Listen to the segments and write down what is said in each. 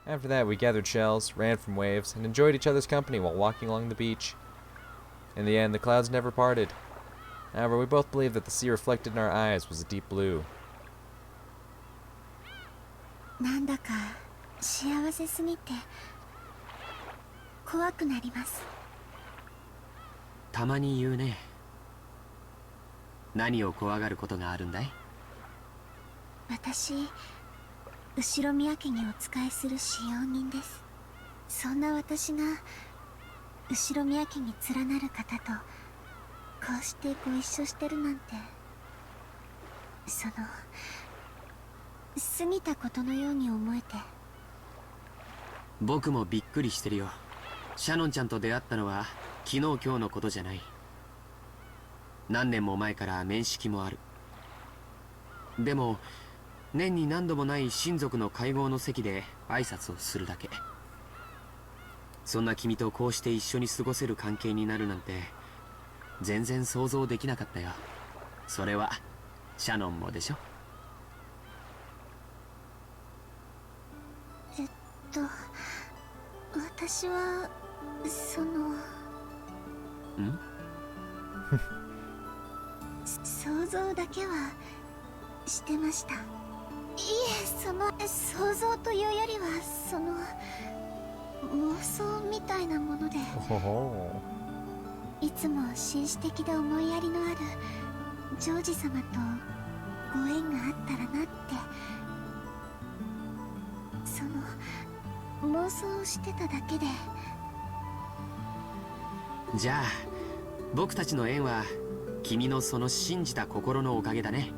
After that, we gathered shells, ran from waves, and enjoyed each other's company while walking along the beach. In the end, the clouds never parted. However, we both believed that the sea reflected in our eyes was a deep blue. なんだか幸せすぎて怖くなります。たまに言うね。何を怖がることがあるんだい？私、後ろ宮家にお仕えする使用人です。そんな私が後ろ宮家に連なる方とこうしてご一緒してるなんて、その過ぎたことのように思えて。僕もびっくりしてるよ。シャノンちゃんと出会ったのは昨日今日のことじゃない。何年も前から面識もある。でも年に何度もない親族の会合の席で挨拶をするだけ。そんな君とこうして一緒に過ごせる関係になるなんて全然想像できなかったよ。それはシャノンもでしょ？私はその想像だけはしてました。いえ、その想像というよりはその妄想みたいなもので、いつも紳士的で思いやりのあるジョージ様とご縁があったらなって、その妄想をしてただけで。じゃあ僕たちの縁は君のその信じた心のおかげだね。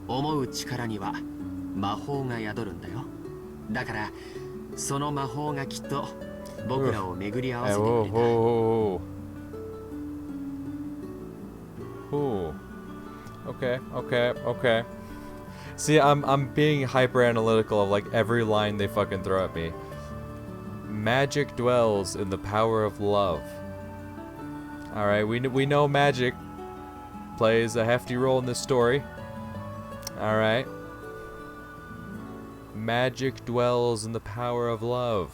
思う力には魔法が宿るんだよ。だからその魔法がきっと僕らを巡り合わせてくれた。Okay. See, I'm being hyper analytical of like every line they fucking throw at me. Magic dwells in the power of love. All right, we know magic plays a hefty role in this story. All right. Magic dwells in the power of love.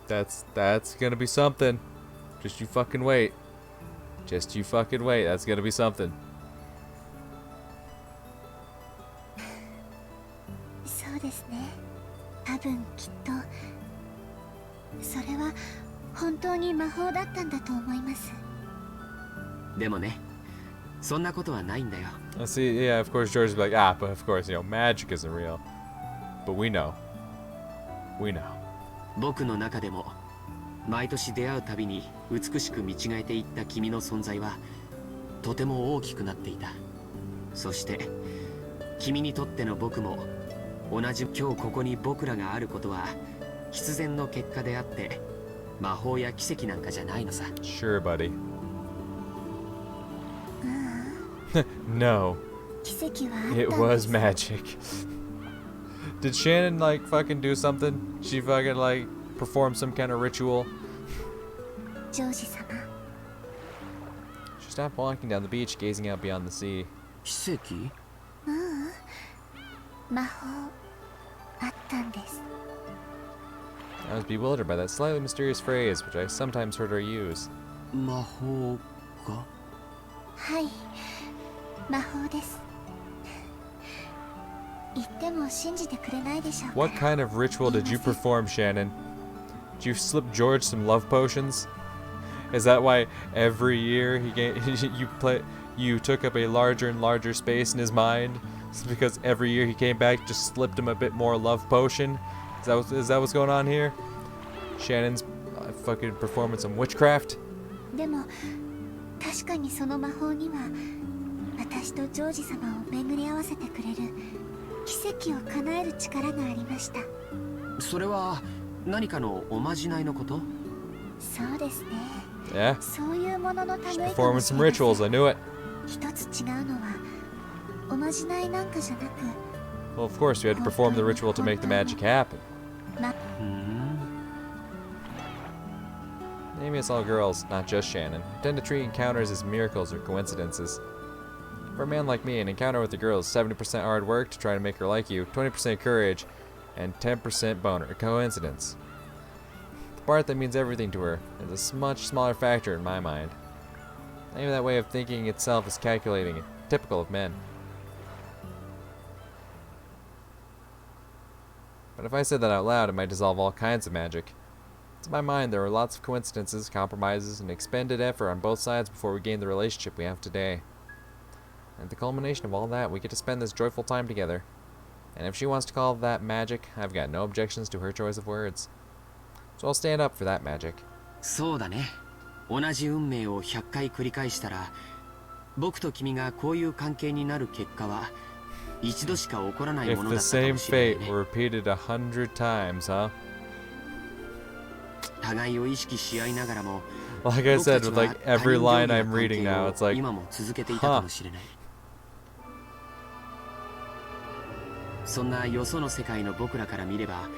That's gonna be something. Just you fucking wait. Just you fucking wait. That's gonna be something. そうですね。多分きっとそれは本当に魔法だったんだと思います。でもね、そんなことはないんだよ。See, yeah, of course George's like, but of course, magic isn't real. But we know. We know. 僕の中でも毎年出会うたびに美しく見違えていった君の存在はとても大きくなっていた。そして君にとっての僕も同じ今日ここに僕らがあることは必然の結果であって魔法や奇跡なんかじゃないのさ。Sure, buddy. No. 奇跡はあったんです。 It was magic. Did Shannon like fucking do something? She fucking like perform some kind of ritual? ジョージ様。 She stopped walking down the beach, gazing out beyond the sea. 奇跡？魔法あったんです。 I was bewildered by that slightly mysterious phrase, which I sometimes heard her use. 魔法が？はい、魔法です。言っても信じてくれないでしょうか。 What kind of ritual did you perform, Shannon? Did you slip George some love potions? Is that why every year you took up a larger and larger space in his mind? It's because every year he came back, just slipped him a bit more love potion? Is that what's going on here? Shannon's fucking performing some witchcraft? でも確かにその魔法には私とジョージ様を巡り合わせてくれる奇跡を叶える力がありました。それは何かのおまじないのこと？そうですね。Yeah. そういうもののため She's performing some rituals, I knew it. 一つ違うのはおまじないなんかじゃなく。 Well, of course, you had to perform the ritual to make the magic happen. Maybe it's all girls, not just Shannon, tend to treat encounters as miracles or coincidences. For a man like me, an encounter with a girl is 70% hard work to try to make her like you, 20% courage, and 10% boner. A coincidence. The part that means everything to her is a much smaller factor in my mind. Maybe that way of thinking itself is calculating, typical of men. But if I said that out loud, it might dissolve all kinds of magic. To my mind, there were lots of coincidences, compromises, and expended effort on both sides before we gained the relationship we have today. And at the culmination of all that, we get to spend this joyful time together. And if she wants to call that magic, I've got no objections to her choice of words. So I'll stand up for that magic. そうだね。同じ運命を100回繰り返したら、僕と君がこういう関係になる結果は一度しか起こらないも If の the だったか same もしれない fate ね。 were repeated 100 times, huh? 互いを意識し合いながらも、 Like I 僕た said, ち with は like 他 every 人 line 行儀な I'm 関 reading 係 now, を it's like, 今も続けていたかもしれない。そんなよその世界の僕らから見れば、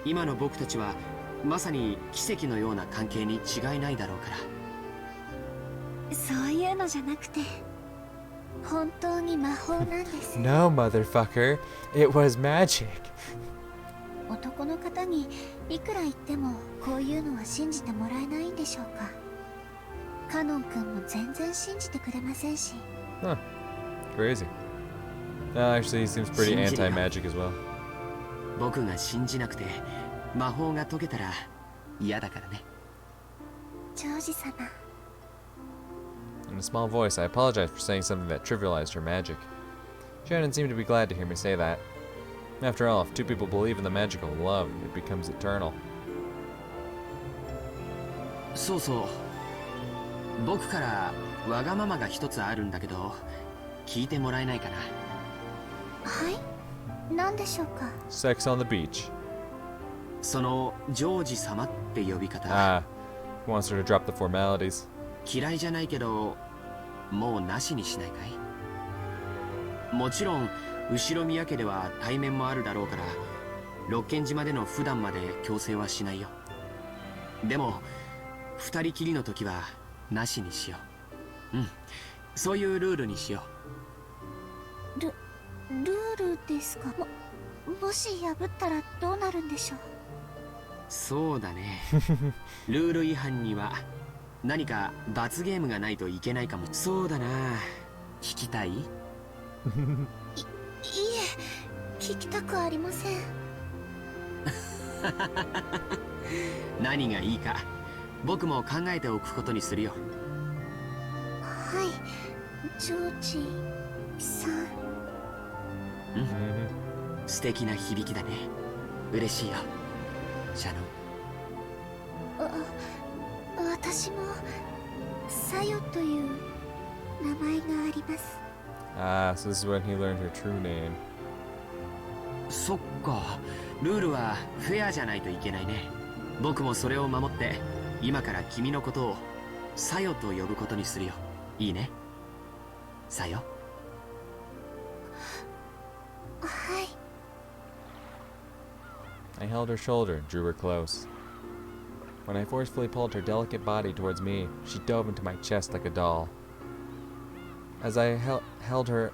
今の僕たちはまさに奇跡のような関係に違いないだろうから。そういうのじゃなくて、本当に魔法なんです。no, motherfucker, it was magic. 男の方にいくら言ってもこういうのは信じてもらえないんでしょうか。カノン君も全然信じてくれませんし。 Huh. Crazy. No, actually, he seems pretty anti-magic as well. 僕が信じなくて魔法が解けたら嫌だからね。ジョージ様。 In a small voice, I apologized for saying something that trivialized her magic. Shannon seemed to be glad to hear me say that. After all, if two people believe in the magic of love, it becomes eternal. そうそう。僕からわがままが一つあるんだけど、聞いてもらえないかな。はい、何でしょうか。 Sex on the beach. そのジョージ様って呼び方、 Ah, wants her to drop the formalities. 嫌いじゃないけどもうなしにしないかい。もちろん後ろ宮家では対面もあるだろうから、六軒島での普段まで強制はしないよ。でも二人きりの時はなしにしよう。うん、そういうルールにしよルールですか。もし破ったらどうなるんでしょう。そうだね。ルール違反には何か罰ゲームがないといけないかも。そうだな。聞きたい？いえ、聞きたくありません。何がいいか僕も考えておくことにするよ。はい、ジョージさん。素敵な響きだね。嬉しいよ、シャノン。私もサヨという名前があります。 Ah, so this is when he learned her true name. そっか、ルールはフェアじゃないといけないね。僕もそれを守って今から君のことをサヨと呼ぶことにするよ。いいね、サヨ。はい。 I held her shoulder and drew her close. When I forcefully pulled her delicate body towards me, she dove into my chest like a doll. As I held her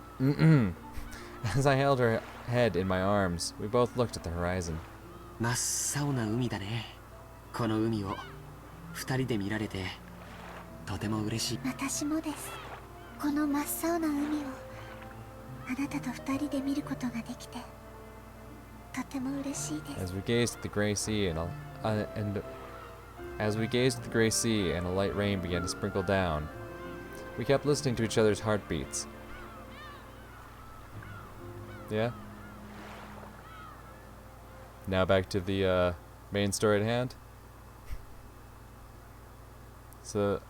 head in my arms, we both looked at the horizon. 真っ青な海だね。この海を二人で見られてとても嬉しい。私もです。この真っ青な海をあなたと二人で見ることができてとても嬉しいです。 As we gazed at the gray sea and a light rain began to sprinkle down, we kept listening to each other's heartbeats. Yeah? Now back to the main story at hand. So...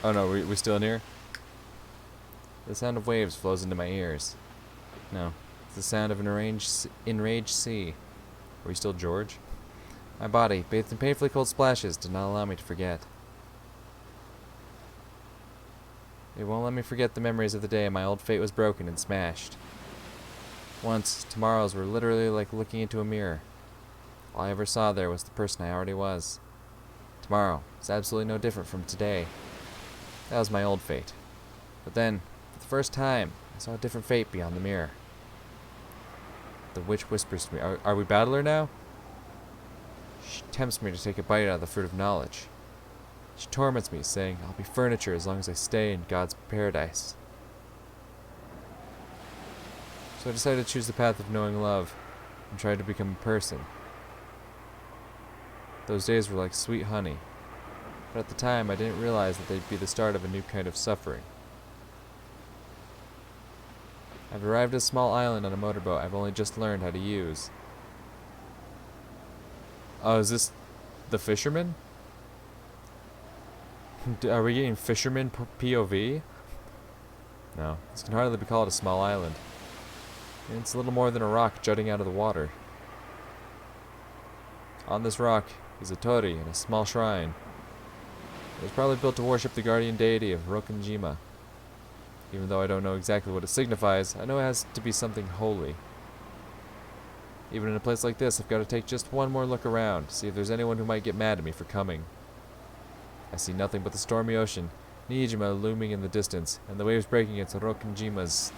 Oh no, we still in here? The sound of waves flows into my ears. No, it's the sound of an enraged sea. Are we still George? My body, bathed in painfully cold splashes, did not allow me to forget. It won't let me forget the memories of the day my old fate was broken and smashed. Once, tomorrows were literally like looking into a mirror. All I ever saw there was the person I already was. Tomorrow is absolutely no different from today. That was my old fate. But then, for the first time, I saw a different fate beyond the mirror. The witch whispers to me, are we battler now? She tempts me to take a bite out of the fruit of knowledge. She torments me, saying I'll be furniture as long as I stay in God's paradise. So I decided to choose the path of knowing love and try to become a person. Those days were like sweet honey, but at the time I didn't realize that they'd be the start of a new kind of suffering. I've arrived at a small island on a motorboat I've only just learned how to use. Oh, is this the fisherman? Are we getting fisherman POV? No, this can hardly be called a small island. It's a little more than a rock jutting out of the water. On this rock is a torii and a small shrine. It was probably built to worship the guardian deity of Rokunjima. Even though I don't know exactly what it signifies, I know it has to be something holy. Even in a place like this, I've got to take just one more look around, see if there's anyone who might get mad at me for coming. I see nothing but the stormy ocean, Niijima looming in the distance, and the waves breaking against Rokunjima's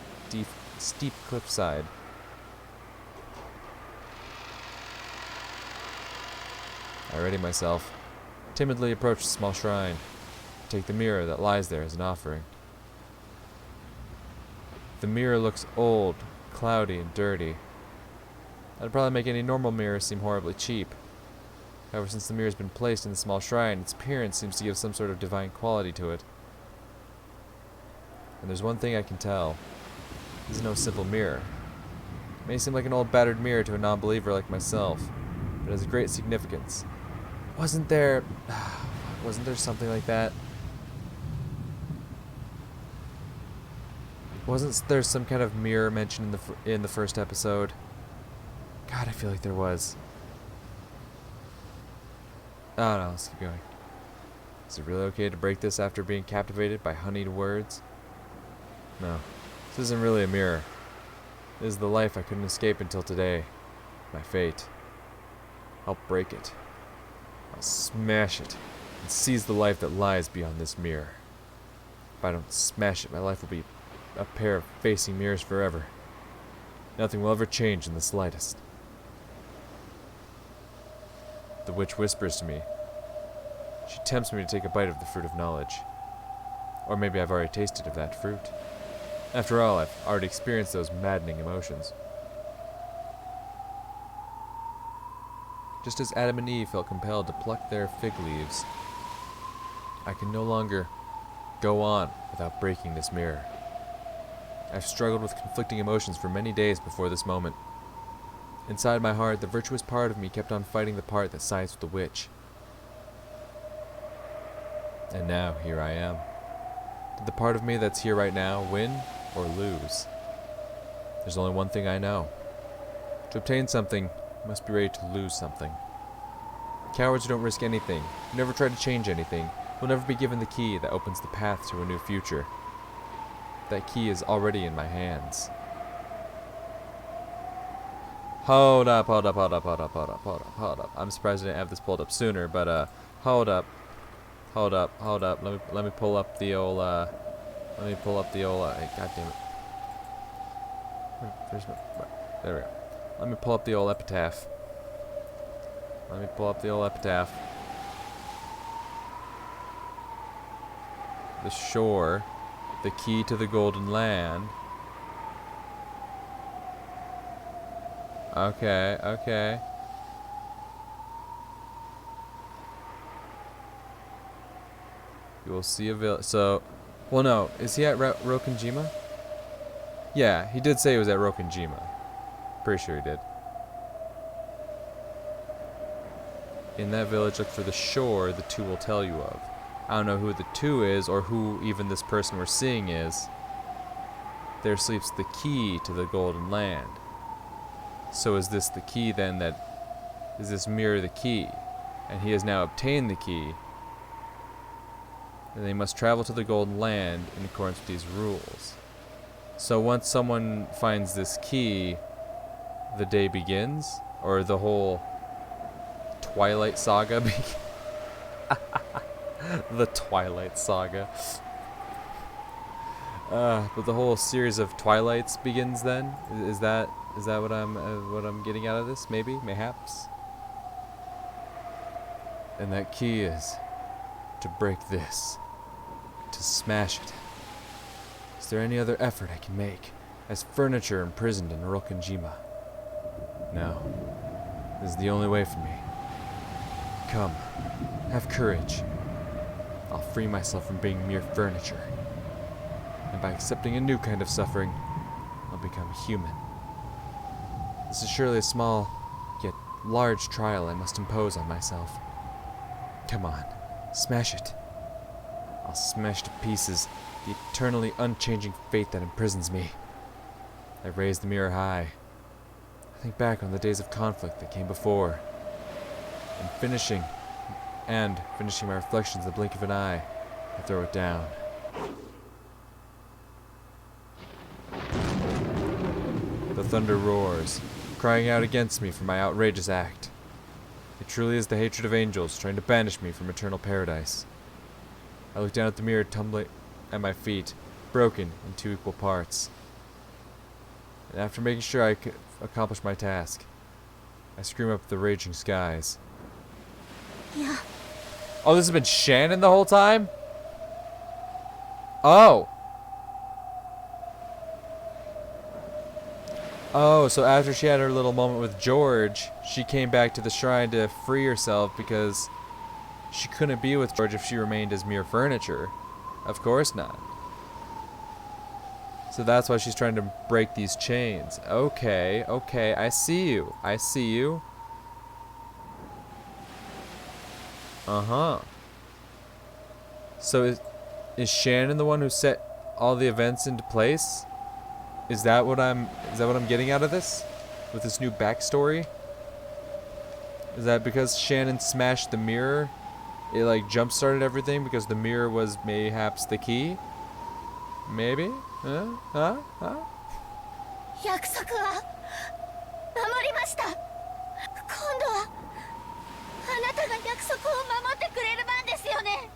steep cliffside. I ready myself, timidly approach the small shrine, take the mirror that lies there as an offering. The mirror looks old, cloudy, and dirty. That'd probably make any normal mirror seem horribly cheap. However, since the mirror's been placed in the small shrine, its appearance seems to give some sort of divine quality to it. And there's one thing I can tell. This is no simple mirror. It may seem like an old battered mirror to a non-believer like myself, but it has a great significance. Wasn't there something like that? Wasn't there some kind of mirror mentioned in the first episode? God, I feel like there was. Oh no, let's keep going. Is it really okay to break this after being captivated by honeyed words? No, this isn't really a mirror. This is the life I couldn't escape until today. My fate. I'll break it. I'll smash it and seize the life that lies beyond this mirror. If I don't smash it, my life will be a pair of facing mirrors forever. Nothing will ever change in the slightest. The witch whispers to me. She tempts me to take a bite of the fruit of knowledge. Or maybe I've already tasted of that fruit. After all, I've already experienced those maddening emotions. Just as Adam and Eve felt compelled to pluck their fig leaves, I can no longer go on without breaking this mirror. I've struggled with conflicting emotions for many days before this moment. Inside my heart, the virtuous part of me kept on fighting the part that sides with the witch. And now, here I am. Did the part of me that's here right now win or lose? There's only one thing I know. To obtain something, you must be ready to lose something. Cowards who don't risk anything, who never try to change anything, will never be given the key that opens the path to a new future. That key is already in my hands. Hold up. I'm surprised I didn't have this pulled up sooner, but hold up. Let me pull up the old hey, god damn it. There we go. Let me pull up the old epitaph. The shore, the key to the golden land. Okay. You will see a village. So, well, no. Is he at Rokunjima? Yeah, he did say he was at Rokunjima. Pretty sure he did. In that village, look for the shore the two will tell you of. I don't know who the two is, or who even this person we're seeing is. There sleeps the key to the golden land. So is this the key then is this mirror the key? And he has now obtained the key. And they must travel to the golden land in accordance with these rules. So once someone finds this key, the day begins? Or the whole Twilight Saga begins? The Twilight Saga. But the whole series of Twilights begins then? Is that Is that what I'm getting out of this? Maybe, mayhaps. And that key is to break this, to smash it. Is there any other effort I can make as furniture imprisoned in Rokkenjima? No. This is the only way for me. Come, have courage. I'll free myself from being mere furniture. And by accepting a new kind of suffering, I'll become human. This is surely a small, yet large trial I must impose on myself. Come on, smash it. I'll smash to pieces the eternally unchanging fate that imprisons me. I raise the mirror high. I think back on the days of conflict that came before. And finishing my reflections in the blink of an eye, I throw it down. The thunder roars, crying out against me for my outrageous act. It truly is the hatred of angels trying to banish me from eternal paradise. I look down at the mirror tumbling at my feet, broken in 2 equal parts. And after making sure I could accomplish my task, I scream up at the raging skies. Yeah. Oh, this has been Shannon the whole time? Oh. Oh, so after she had her little moment with George, she came back to the shrine to free herself because she couldn't be with George if she remained as mere furniture. Of course not. So that's why she's trying to break these chains. Okay, okay, I see you. I see you. Uh-huh. So is Shannon the one who set all the events into place? Is that what I'm getting out of this? With this new backstory? Is that because Shannon smashed the mirror, it like jump-started everything because the mirror was mayhaps the key? Maybe? Huh? 約束は守りました。今度はあなたが約束を守ってくれる番ですよね。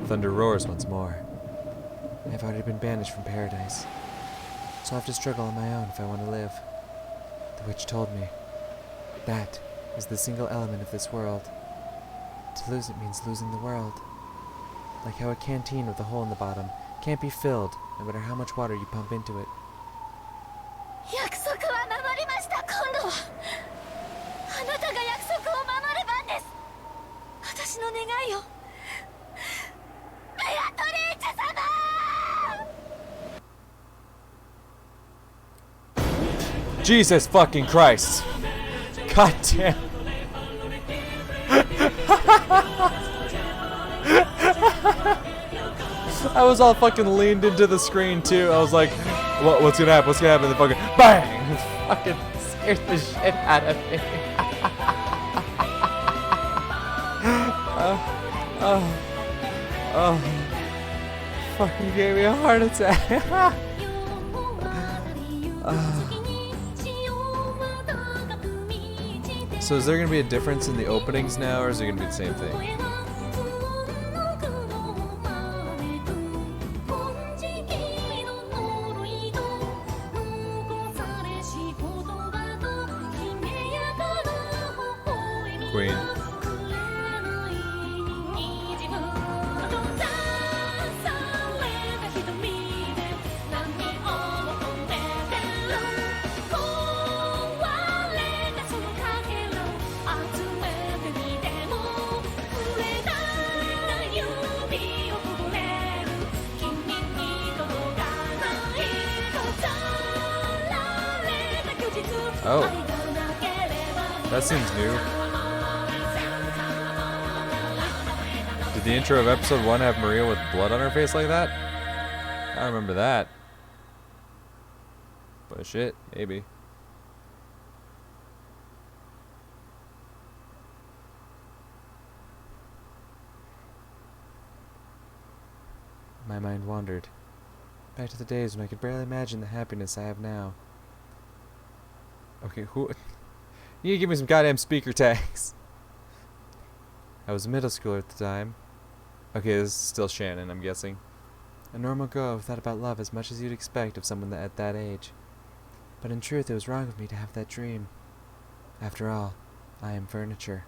Thunder roars once more. I've already been banished from paradise, so I have to struggle on my own if I want to live. The witch told me that is the single element of this world. To lose it means losing the world. Like how a canteen with a hole in the bottom can't be filled no matter how much water you pump into it. 約束は守りました。今度はあなたが約束を守る番です。私の願いをベアトリーチェ様。 Jesus fucking Christ! God damn! I was all fucking leaned into the screen too. I was like, what's gonna happen? What's gonna happen? And then fucking BANG! Fucking scared the shit out of me. Fucking gave me a heart attack. So is there gonna be a difference in the openings now, or is it gonna be the same thing? Queen. Oh, that seems new. Did the intro of episode 1 have Maria with blood on her face like that? I remember that. But shit, maybe. My mind wandered back to the days when I could barely imagine the happiness I have now. Okay, who? You need to give me some goddamn speaker tags. I was a middle schooler at the time. Okay, this is still Shannon, I'm guessing. A normal girl who thought about love as much as you'd expect of someone at that age. But in truth, it was wrong of me to have that dream. After all, I am furniture.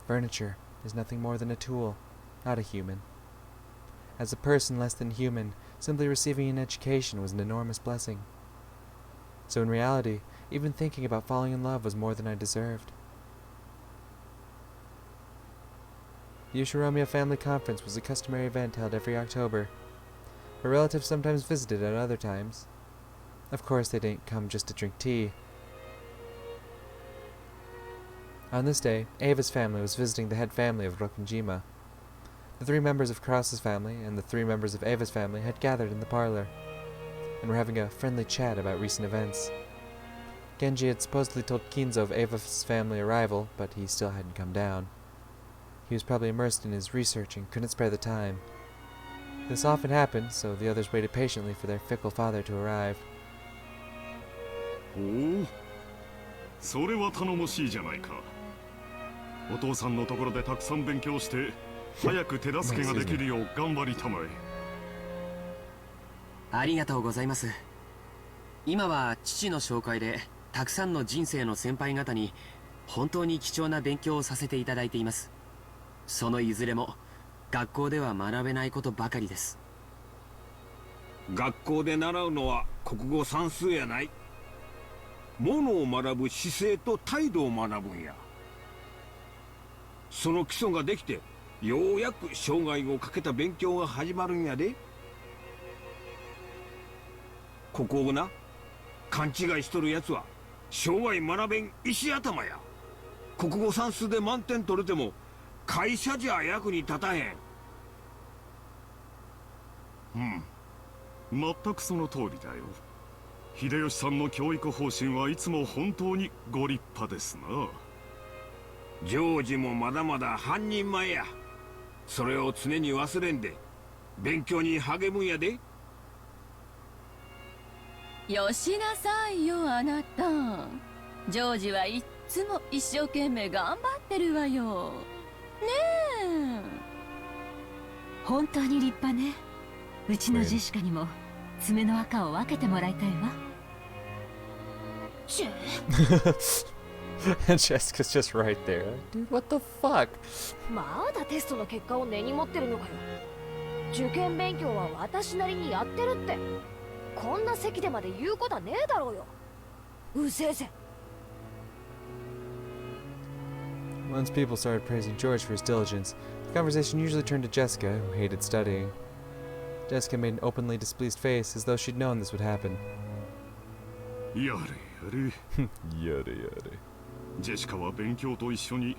Furniture is nothing more than a tool, not a human. As a person less than human, simply receiving an education was an enormous blessing. So in reality, even thinking about falling in love was more than I deserved. The Ushiromiya Family Conference was a customary event held every October. Her relatives sometimes visited at other times. Of course, they didn't come just to drink tea. On this day, Ava's family was visiting the head family of Rokunjima. The 3 members of Krause's family and the 3 members of Ava's family had gathered in the parlor, and were having a friendly chat about recent events. Genji had supposedly told Kinzo of Ava's family arrival, but he still hadn't come down. He was probably immersed in his research and couldn't spare the time. This often happened, so the others waited patiently for their fickle father to arrive. おお、それは頼もしいじゃないか。お父さんのところでたくさん勉強して早く手助けができるよう頑張りたまえ。ありがとうございます。今は父の紹介でたくさんの人生の先輩方に本当に貴重な勉強をさせていただいています。そのいずれも学校では学べないことばかりです。学校で習うのは国語算数やない。ものを学ぶ姿勢と態度を学ぶんや。その基礎ができてようやく生涯をかけた勉強が始まるんやで。ここをな、勘違いしとるやつは生涯学べん石頭や。国語算数で満点取れても会社じゃ役に立たへん。全くその通りだよ。秀吉さんの教育方針はいつも本当にご立派ですな。ジョージもまだまだ半人前や。それを常に忘れんで勉強に励むんやで。よしなさいよあなた。ジョージはいっつも一生懸命頑張ってるわよ。ねえ。本当に立派ね。うちのジェシカにも爪の赤を分けてもらいたいわ。And Jessica's just right there. Dude, what the fuck? まだテストの結果を根に持ってるのかよ。受験勉強は私なりにやってるって。こんな席でまで言うことはねえだろうよ。うせえぜ。Once people started praising George for his diligence, the conversation usually turned to Jessica, who hated studying. Jessica made an openly displeased face, as though she'd known this would happen. やれやれ。やれやれ。ジェシカは勉強と一緒に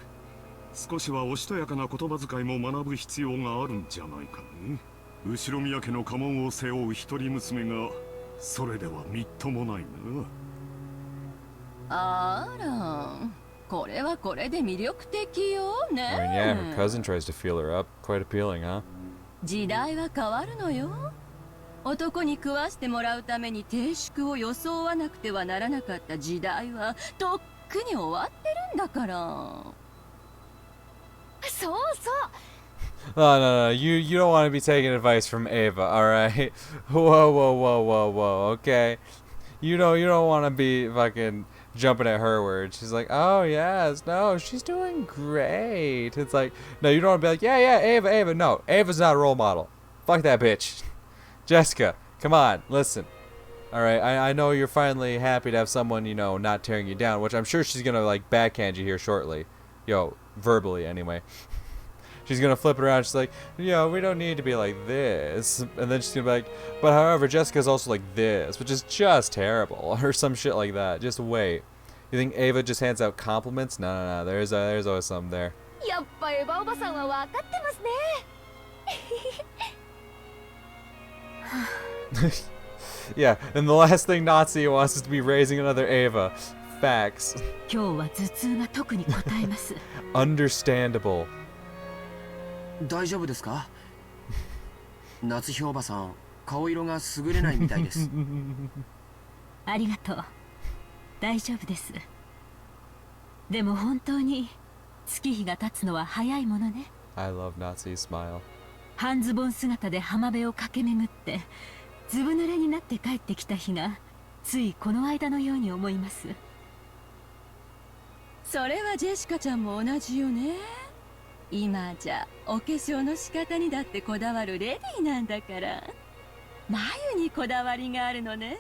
少しはおしとやかな言葉遣いも学ぶ必要があるんじゃないかね。後宮家の家紋を背負う一人娘がそれではみっともないな。あら、これはこれで魅力的よね。I mean, yeah, her cousin tries to feel her up. Quite appealing, huh? 時代は変わるのよ。男に食わしてもらうために定宿を装わなくてはならなかった時代はとっくに終わってるんだから。そうそう。Oh, no, you don't want to be taking advice from Ava, alright? Whoa, whoa, whoa, whoa, whoa, okay? You don't want to be fucking jumping at her words. She's like, oh, yes, no, she's doing great. It's like, no, you don't want to be like, yeah, Ava, no, Ava's not a role model. Fuck that bitch. Jessica, come on, listen. Alright, I know you're finally happy to have someone, not tearing you down, which I'm sure she's gonna, like, backhand you here shortly. Verbally, anyway. She's gonna flip it around. She's like, we don't need to be like this. And then she's gonna be like, but however, Jessica's also like this, which is just terrible. Or some shit like that. Just wait. You think Ava just hands out compliments? No. There's always something there. やっぱエヴァおばさんは分かってますね。Yeah, and the last thing Nazi wants is to be raising another Ava. Facts. 今日は頭痛が特に答えます。Understandable. 大丈夫ですか？夏日おばさん、顔色が優れないみたいです。ありがとう。大丈夫です。でも本当に月日が経つのは早いものね。I love Nazi's smile. 半ズボン姿で浜辺を駆け巡ってずぶ濡れになって帰ってきた日がついこの間のように思います。それはジェシカちゃんも同じよね。今じゃお化粧の仕方にだってこだわるレディーなんだから。眉にこだわりがあるのね。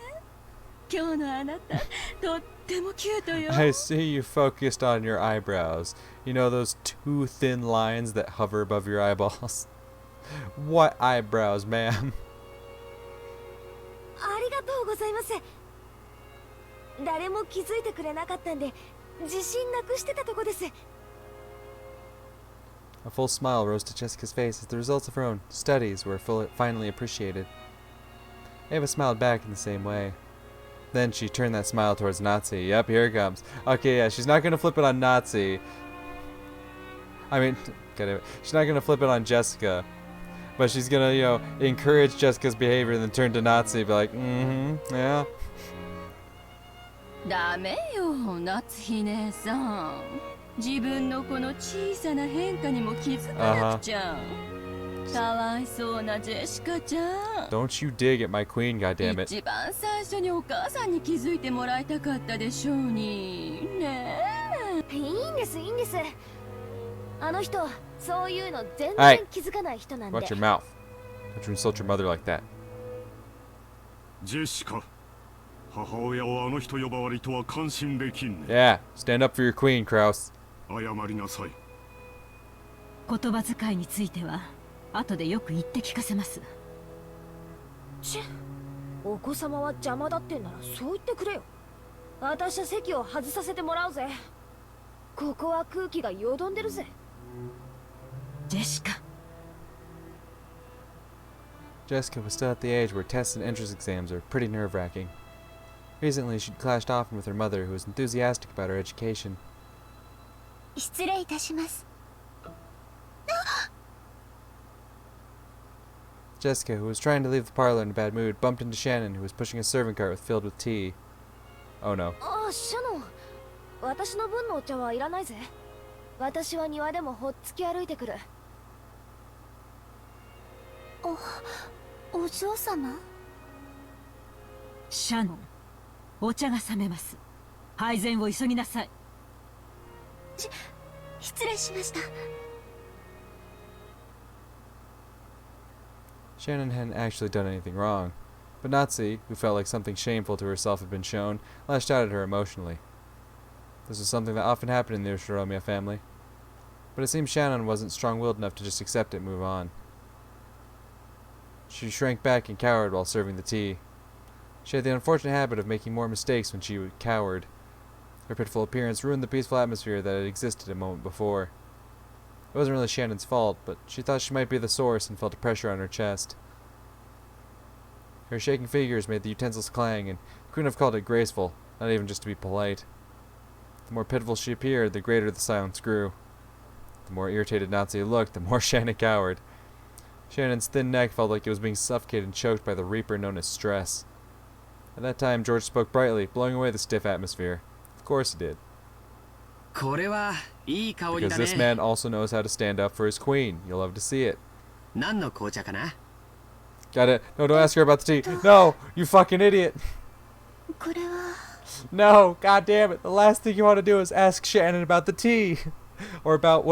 今日のあなたとってもキュートよ。 I see you focused on your eyebrows. You know those two thin lines that hover above your eyeballs? What eyebrows, ma'am? ありがとうございます。誰も気づいてくれなかったんで自信なくしてたとこです。 A full smile rose to Jessica's face as the results of her own studies were finally appreciated. Ava smiled back in the same way. Then she turned that smile towards Nazi. Yep, here it comes. Okay, yeah, she's not gonna flip it on Nazi. I mean, she's not gonna flip it on Jessica. But she's gonna, you know, encourage Jessica's behavior and then turn to Nazi and be like, yeah. ダメよ、夏日姉さん。自分のこの小さな変化にも気づかなくちゃ。かわいそうなジェシカちゃん。 Don't you dig at my queen, goddammit. 一番最初にお母さんに気づいてもらいたかったでしょうに。ねえ。いいんです、いいんです。あの人、そういうの全然気づかない人なんで。 Watch your mouth. Don't you insult your mother like that. ジェシカ、母親をあの人呼ばわりとは感心できんね。 Yeah, stand up for your queen, Kraus. 謝りなさい。言葉遣いについては後でよく言って聞かせます。ちぇ、お子様は邪魔だってんならそう言ってくれよ。私は席を外させてもらうぜ。ここは空気がよどんでるぜ。ジェシカ。 Jessica was still at the age where tests and entrance exams are pretty nerve-wracking. Recently, she'd clashed often with her mother, who was enthusiastic about her education. 失礼いたします。 Jessica, who was trying to leave the parlor in a bad mood, bumped into Shannon, who was pushing a serving cart filled with tea. Oh no. ああ、シャノン。私の分のお茶はいらないぜ。私は庭でもほっつき歩いてくる。お嬢様？シャノン、お茶が冷めます。配膳を急ぎなさい。失礼しました。 Shannon hadn't actually done anything wrong, but Nazi, who felt like something shameful to herself had been shown, lashed out at her emotionally. This was something that often happened in the Ushiromiya family, but it seemed Shannon wasn't strong-willed enough to just accept it and move on. She shrank back and cowered while serving the tea. She had the unfortunate habit of making more mistakes when she cowered. Her pitiful appearance ruined the peaceful atmosphere that had existed a moment before. It wasn't really Shannon's fault, but she thought she might be the source and felt a pressure on her chest. Her shaking fingers made the utensils clang, and couldn't have called it graceful, not even just to be polite. The more pitiful she appeared, the greater the silence grew. The more irritated Nazi looked, the more Shannon cowered. Shannon's thin neck felt like it was being suffocated and choked by the reaper known as stress. At that time, George spoke brightly, blowing away the stiff atmosphere. Of course he did. これはいい香り Because だ this ね。 man also knows how to stand up for his queen. You'll love to see it. 何の紅茶かな？ Got it. No, don't ask her about the tea. No, you fucking idiot. これは No, god damn it. The last thing you want to do is ask Shannon about the tea. or about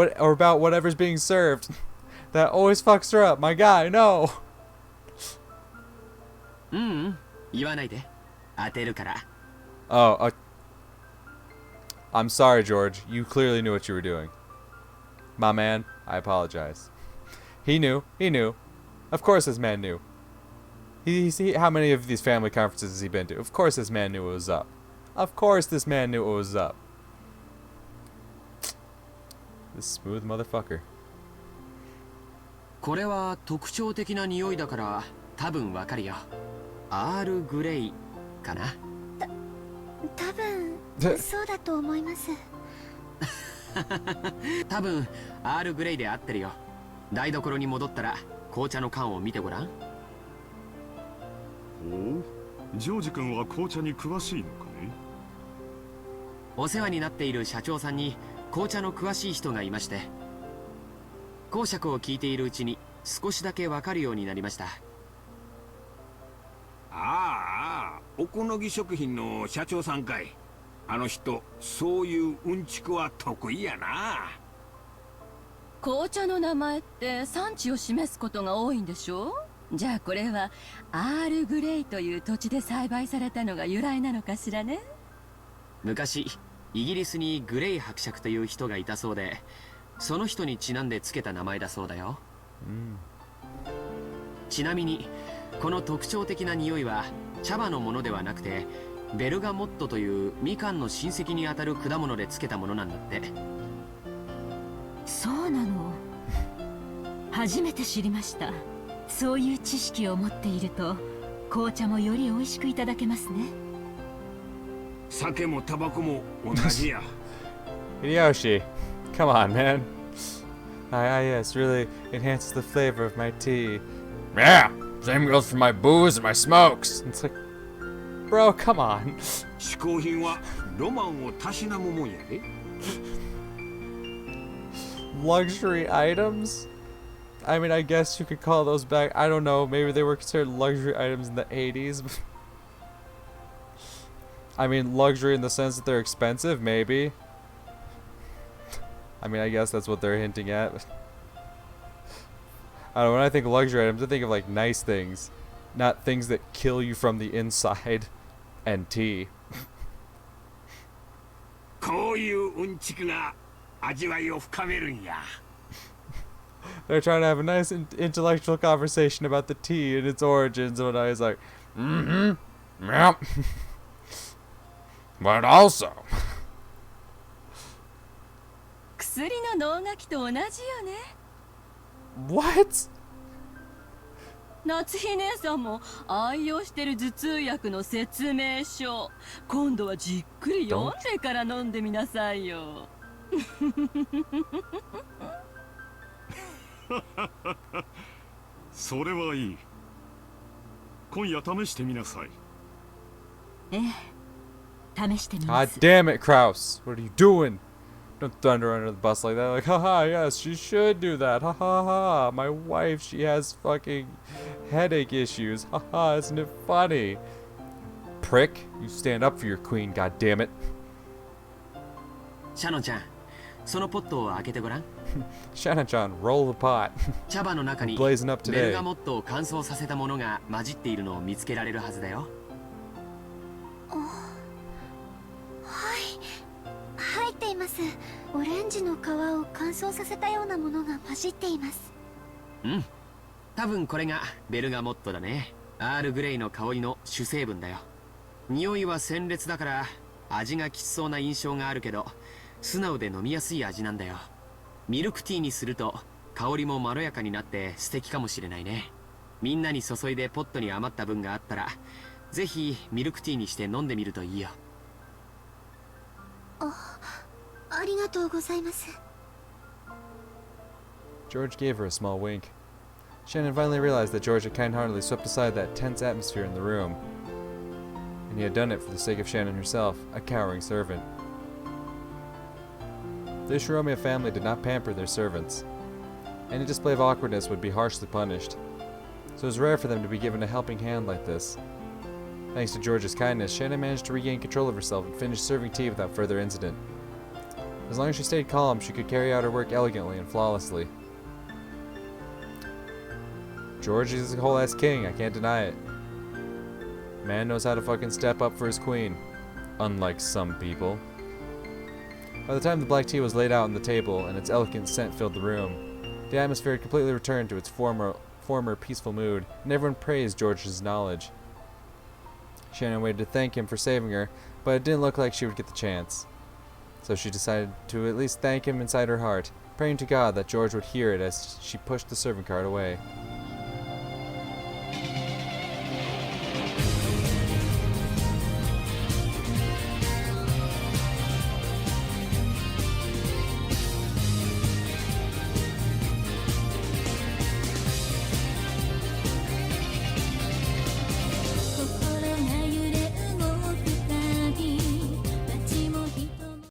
whatever's being served. That always fucks her up. My guy, no. 言わないで。当てるから。 Oh, I'm sorry, George. You clearly knew what you were doing. My man, I apologize. He knew. He knew. Of course this man knew. How many of these family conferences has he been to? Of course this man knew what was up. Of course this man knew what was up. This smooth motherfucker. これは特徴的な匂いだから多分わかるよ。アールグレイかな。多分そうだと思います。多分アールグレイで合ってるよ。台所に戻ったら紅茶の缶を見てごらん。おお、ジョージ君は紅茶に詳しいのかね。お世話になっている社長さんに紅茶の詳しい人がいまして、講釈を聞いているうちに少しだけわかるようになりました。ああ、おこのぎ食品の社長さんかい。あの人、そういううんちくは得意やな。紅茶の名前って産地を示すことが多いんでしょ。じゃあこれはアールグレイという土地で栽培されたのが由来なのかしらね。昔イギリスにグレイ伯爵という人がいたそうで、その人にちなんでつけた名前だそうだよ。ちなみにこの特徴的な匂いは茶葉のものではなくて、ベルガモットというみかんの親戚にあたる果物でつけたものなんだって。そうなの。初めて知りました。そういう知識を持っていると紅茶もより美味しくいただけますね。酒もタバコも同じや。 Hideyoshi, come on, man. Yes, really enhances the flavor of my tea. Yeah, same goes for my booze and my smokes. It's like, bro, come on. 嗜好品はロマンをたしなむもんやで。Luxury items? I mean, I guess you could call those back. I don't know. Maybe they were considered luxury items in the 80s. I mean, luxury in the sense that they're expensive, maybe. I mean, I guess that's what they're hinting at. I don't know. When I think of luxury items, I think of like nice things, not things that kill you from the inside. And tea. こういううんちくが味わいを深めるんや。They're trying to have a nice intellectual conversation about the tea and its origins, and I was like, yep. But also. 薬の能書きと同じよね。 What? 夏日姉さんも愛用してる頭痛薬の説明書、今度はじっくり読んでから飲んでみなさいよ。それはいい。今夜試してみなさい。ええ、試してみま God す。 damn it, Kraus. What are you doing? Don't thunder under the bus like that. Like, haha, yes, she should do that. Ha ha ha. My wife, she has fucking headache issues. Haha, isn't it funny? Prick, you stand up for your queen, god damn it. シャノンちゃん、そのポットを開けてごらん。Shannon-chan, roll the pot. 茶葉の中に Blazing up ベル today. ガモットを乾燥させたものが混じっているのを見つけられるはずだよ。入っています。オレンジの皮を乾燥させたようなものが混じっています。うん、多分これがベルガモットだね。アールグレイの香りの主成分だよ。匂いは鮮烈だから味がきつそうな印象があるけど、素直で飲みやすい味なんだよ。ミルクティーにすると香りもまろやかになって素敵かもしれないね。みんなに注いでポットに余った分があったら、ぜひミルクティーにして飲んでみるといいよ。ありがとうございます。 George gave her a small wink. Shannon finally realized that George had kind-heartedly swept aside that tense atmosphere in the room. And he had done it for the sake of Shannon herself, a cowering servant. The Shiromiya family did not pamper their servants. Any display of awkwardness would be harshly punished. So it was rare for them to be given a helping hand like this. Thanks to George's kindness, Shannon managed to regain control of herself and finish serving tea without further incident. As long as she stayed calm, she could carry out her work elegantly and flawlessly. George is a whole-ass king, I can't deny it. Man knows how to fucking step up for his queen. Unlike some people. By the time the black tea was laid out on the table and its elegant scent filled the room, the atmosphere had completely returned to its former peaceful mood, and everyone praised George's knowledge. Shannon waited to thank him for saving her, but it didn't look like she would get the chance. So she decided to at least thank him inside her heart, praying to God that George would hear it as she pushed the servant cart away.